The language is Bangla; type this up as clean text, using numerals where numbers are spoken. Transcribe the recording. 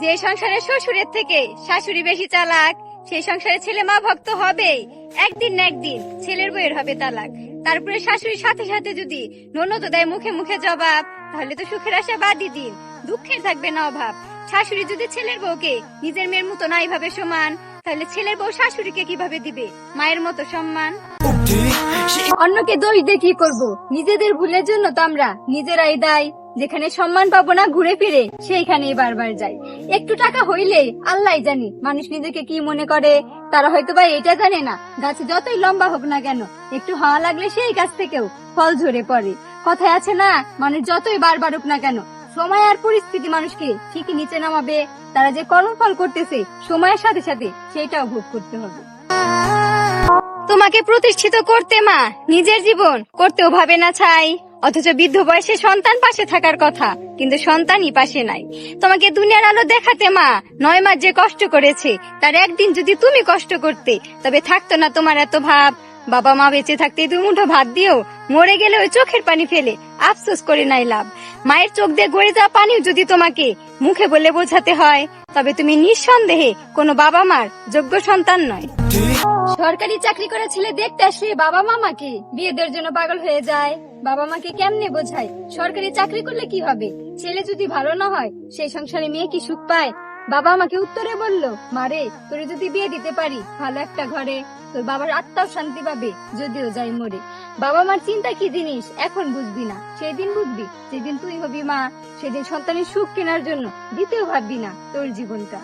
যে সংসারে শ্বশুরের থেকে শাশুড়ি বেশি চালাক, সেই সংসারে ছেলে মা ভক্ত হবেই। একদিন না একদিন ছেলের বউয়ের হবে তালাক। তারপরে শাশুড়ির সাথে সাথে যদি ননদ দেয় মুখে মুখে জবাব, তাহলে তো সুখের আশা বাদই দিন, দুঃখের থাকবে না অভাব। শাশুড়ি যদি ছেলের বউকে নিজের মেয়ের মতো নাই ভাবে সমান, তাহলে ছেলের বউ শাশুড়িকে কিভাবে দিবে মায়ের মতো সম্মান? অন্যকে দোষ দিয়ে কি করবো? নিজেদের ভুলের জন্য তো আমরা নিজেরাই দায়ী। যেখানে সম্মান পাবো না ঘুরে ফিরে সেইখানেই বারবার যাই। একটু টাকা হইলে আল্লাহ জানি মানুষ নিজেকে কি মনে করে। তারা হয়তো বা এটা জানে না, গাছে যতই লম্বা হোক না কেন, একটু হাওয়া লাগলে সেই গাছ থেকেও ফল ঝরে পড়ে। কথায় আছে না, মানুষ যতই বার বাড়ুক না কেন, সময় আর পরিস্থিতি মানুষকে ঠিকই নিচে নামাবে। তারা যে কর্মফল করতেছে সময়ের সাথে সাথে সেটাও ভোগ করতে হবে। তোমাকে প্রতিষ্ঠিত করতে মা নিজের জীবন করতেও ভাবে না ছাই, অথচ বৃদ্ধ বয়সে সন্তান পাশে থাকার কথা, কিন্তু সন্তানই পাশে নাই। তোমাকে দুনিয়ার আলো দেখাতে মা 9 মাস যে কষ্ট করেছে, তার একদিন যদি তুমি কষ্ট করতে, তবে থাকতো না তোমার এত ভাব। বাবা মা বেঁচে থাকতে 2 মুঠো ভাত দিয়েও মরে গেলে ওই চোখের পানি ফেলে আফসোস করে নাই লাভ। মায়ের চোখ দিয়ে গড়ে যাওয়া পানিও যদি তোমাকে মুখে বলে বোঝাতে হয়, তবে তুমি নিঃসন্দেহে কোনো বাবা মার যোগ্য সন্তান নয়। সরকারি চাকরি করে ছেলে দেখতে আসলে বাবা মামাকে বিয়ে দেওয়ার জন্য পাগল হয়ে যায়। বাবা মাকে কেমনে বোঝায় সরকারি চাকরি করলে কি হবে, ছেলে যদি ভালো না হয় সেই সংসারে মেয়ে কি সুখ পায়? বাবা আমাকে উত্তরে বলল, মারে তোরে যদি বিয়ে দিতে পারি ভালো একটা ঘরে, তোর বাবার আত্মাও শান্তি পাবে যদিও যাই মরে। বাবা মার চিন্তা কি জিনিস এখন বুঝবি না, সেদিন বুঝবি যেদিন তুই হবি মা। সেদিন সন্তানের সুখ কেনার জন্য দিতেও ভাববি না তোর জীবনটা।